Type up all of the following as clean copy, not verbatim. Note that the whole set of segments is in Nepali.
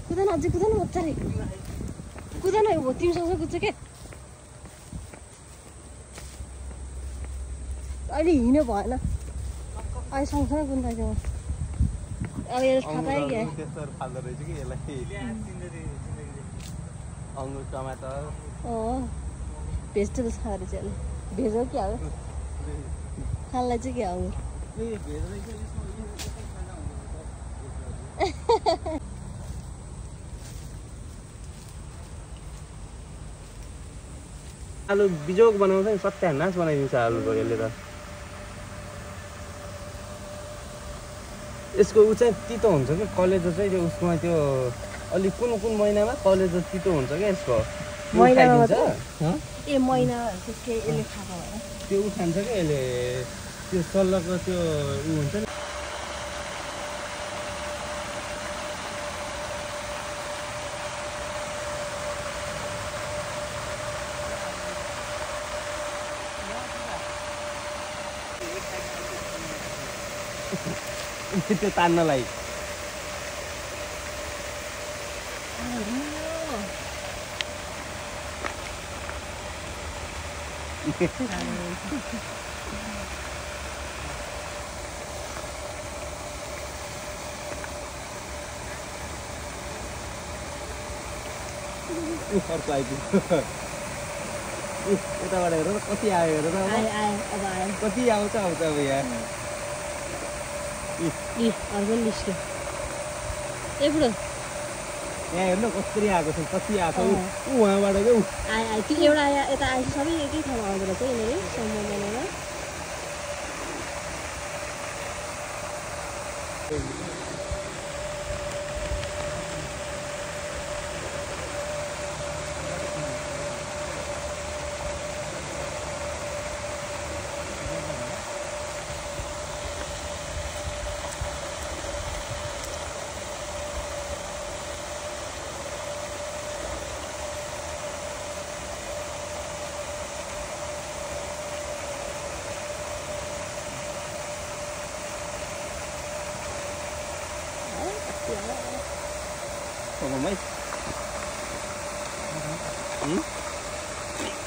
कुदैन अझै कुदैन मजाले कुदैन हो तिमीसँग कुद्छ के अहिले हिँड्यो भएन अहिले सँगसँगै कुद्नु थाल्यो अब यो थाहा पायो क्या फाल्दो रहेछ कि यसलाई अङ्गुर टमाटर भेज त खाँदो रहेछ यसले भेज हो क्या हो खानलाई चाहिँ क्या अङ्गुर आलु बिजोग बनाउँछ नि सत्यानाश बनाइदिन्छ आलुको यसले त यसको उ चाहिँ तितो हुन्छ कि कलेजो चाहिँ त्यो उसमा त्यो अलिक कुन कुन महिनामा कलेजो तितो हुन्छ क्या यसको महिनामा ए महिना त्यसकै यसले खाएको होला त्यो उठान्छ क्या यसले त्यो सल्लाहको त्यो उ हुन्छ नि त्यो तान्नलाई अर्को आइपुग्यो यताबाट हेर कति आयो हेर कति आउँछ अब यहाँ अर्को निस्क्यो ए बुढो यहाँ हेर्नु कसरी आएको छ कति आएको उहाँबाट क्या आयो त्यो एउटा यता आएपछि सबै एकै ठाउँमा आउँदो रहेछ यिनीहरू समूह बनाएर Mai.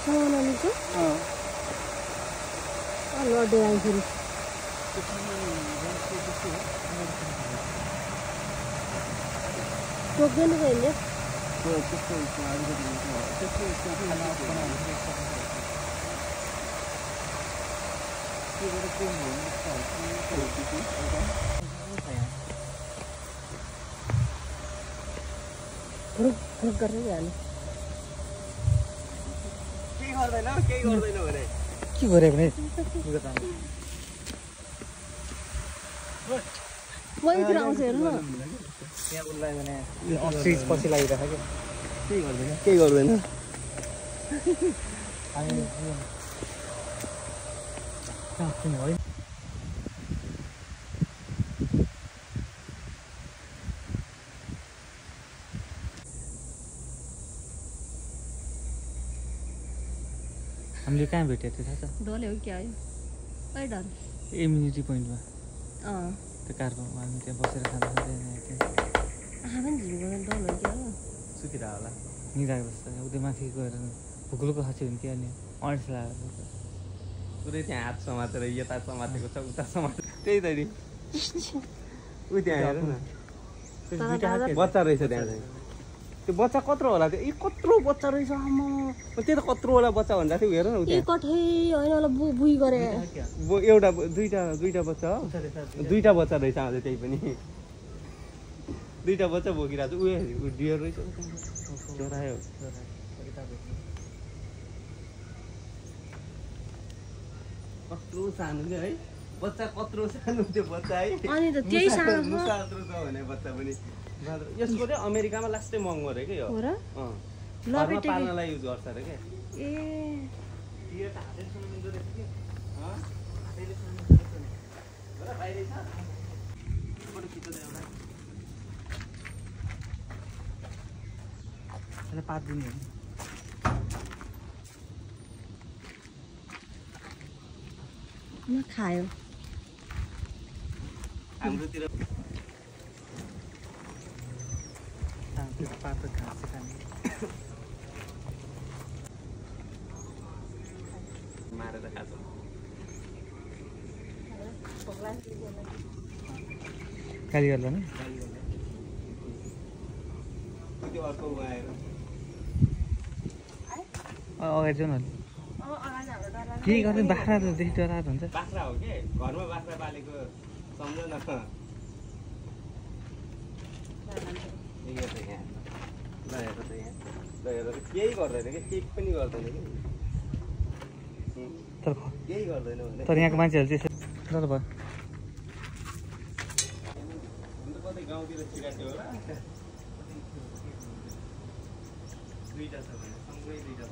Sama itu? Kalau ada yang kiri. Program apa ini? Kurang kerja ya nih. Kau order na bere. Kau bere bere. Mau itu orang sih na. Yang ulai mana? Office pasti lagi dah kan? Kau order na. Ayo. Kau tengok. हामीले कहाँ भेटेको थियो थाहा छ डले हो क्या आयो कहिले डल इम्युनिटी पोइन्टमा त्यो कारको हामी त्यहाँ बसेर खाँदा आमा नि झिङ्गो डल हो क्या सुकिरा होला निदाएको जस्तो उतै माथि गएर भुकुलुको खाँच्यो भने क्या नि अड्स लाग्यो पुरै त्यहाँ हात समातेर यता समातेको छ उता समातेको त्यही त नि उ त्यहाँ हेर न बच्चा रहेछ त्यहाँ चाहिँ त्यो बच्चा कत्रो होला त्यो कत्रो बच्चा रहेछ आमा त्यो त कत्रो होला बच्चा भन्दा थियो हेर न उ त्यहाँ कठै हैन होला बुई गरे एउटा दुईटा बच्चा हो दुईटा बच्चा रहेछ आज त्यही पनि दुईटा बच्चा बोकिरहेको छ उ डियर रहेछ चरायो कत्रो सानो के है बच्चा कत्रो सानो त्यो बच्चा है अनि त त्यही सानो मुसा कत्रो छ भने बच्चा पनि यसको चाहिँ अमेरिकामा लास्टै महँगो अरे के हो हो र घरमा पाल्नलाई युज गर्छ अरे के ए डियर त हातले सुन्नु मिल्दो रहेछ के हातले सुन्नु मिल्दो रहेछ हराइरहेछ फोटो खिच्दै एउटा त्यसलाई पात दिने हो म खायो हाम्रोतिर पात घाँस खाने मारेर खान्छ कारिगरलाई नि त्यो अर्को आएर अगाडि जाउँ न केही गर्दैन बाख्रादेखि डराएर हुन्छ बाख्रा हो के घरमा बाख्रा पालेको सम्झ न केही गर्दैन कि केही पनि गर्दैन कि केही गर्दैन भने तर यहाँको मान्छेहरू चाहिँ ल त भयो कतै गाउँतिर छिराएको होला दुईटा छ भने सँगै दुईटा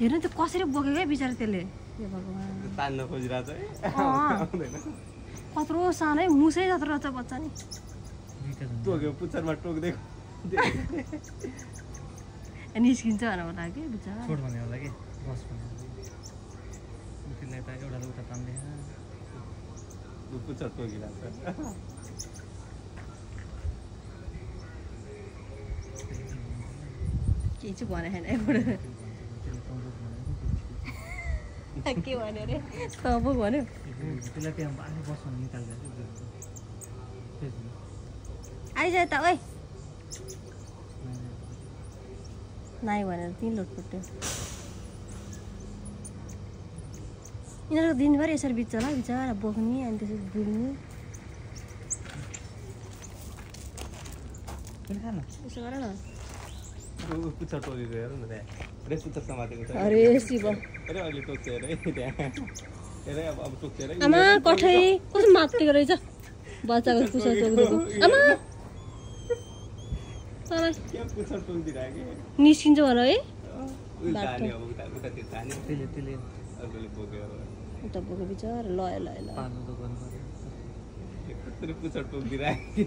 हेर्नु त कसरी बोक्यो क्या बिचरा त्यसले हे भगवान् तान्न खोजिरहेको छ कत्रो सानै मुसै जत्रो रहेछ बच्चा नि टोक्यो पुच्छरमा टोक्दै निस्किन्छ भनेर होला कि बिचरा छोड भन्ने होला कि बस भन्ने त्यसलाई त एउटाले उता तान्दै पुच्छर टोकिरहेको छ केही चाहिँ भने छैन के भन्यो अरे तब भन्यो त्यसलाई त्यहाँ आफै बसमा निकाल्दा आइज त ओइ नाइ भनेर तीन लोट फुट्यो यिनीहरूको दिनभरि यसरी बित्छ होला बिचरा बोक्ने अनि त्यसरी बुल्ने यसो गर न पुच्छर टोकेको हेर न त्यहाँ अरे पुच्छर समातेको छ अरे शिव अरे अहिले टोक्छ अरे त्यहाँ हेरे अब टोक्छ अरे आमा कठै कस्तो मात्तिको रहेछ बच्चाको पुच्छर टोक्दिएको आमा तँलाई के पुच्छर टोकिदिरहेको निस्किन्छ भन है उताले अब उतातिर जाने त्यसले अर्कोले बोक्यो उता बोक्यो बिचरा लय लय ल पार्नु त गर्नु कत्रो पुच्छर टोकिदिरहेको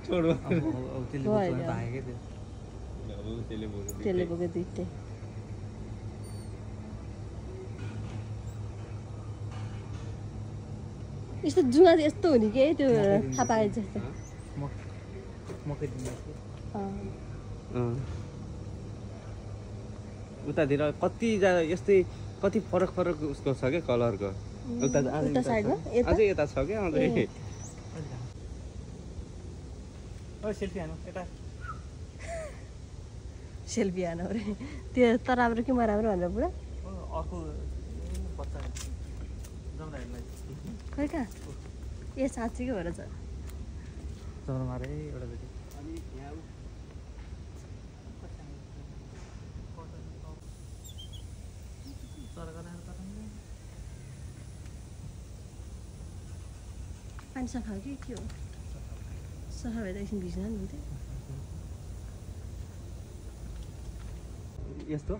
छोडो अब त्यसले भागेकै थियो अब त्यसले बोक्यो त्यसले बोक्यो दुइटै यस्तो जुवा यस्तो हुने कि त्यो थाहा पाए जस्तो मकै दिँदैछु उतातिर कति यस्तै कति फरक फरक उसको छ क्या कलरको उता साइडमा अझै यता छ क्या अझै सेल्फी हानु यता सेल्फी हान अरे त्यो त राम्रो कि म राम्रो भनेर पुरा अर्को बच्चा जमराहरूलाई खै कहाँ ए साँच्चीकै भएर छ जमरा मारे एउटा बेटी पानी सफा हो कि के हो सफा भए त एकछिन भिज्न नि हुन्थ्यो यस्तो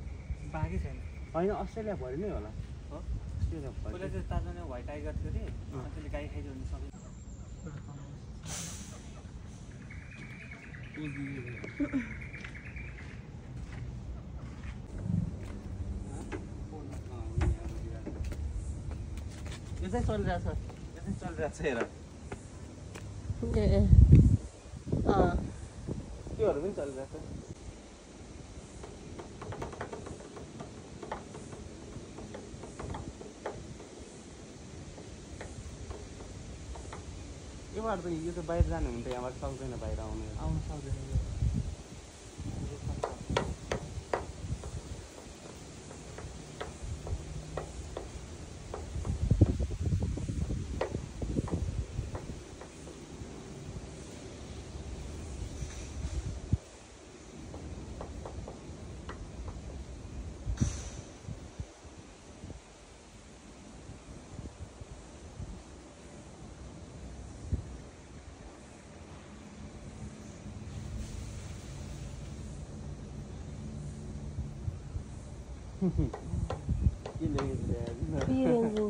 बाँकी छैन होइन अस्ट्रेलिया भरि नै होला अस्ट्रेलिया भरि पहिला चाहिँ ताजा व्हाइट टाइगर थियो अरे त्यसले गाई खाइदियो भने सबै यो चाहिँ चलिरहेछ यो चाहिँ चलिरहेछ हेर ए त्योहरू पनि चलिरहेछ योबाट त यो त बाहिर जानु हुन्छ यहाँबाट सक्दैन बाहिर आउनु सक्दैन पिरेङ्गु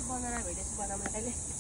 बनाएर भेटेछु बनाउन कहिले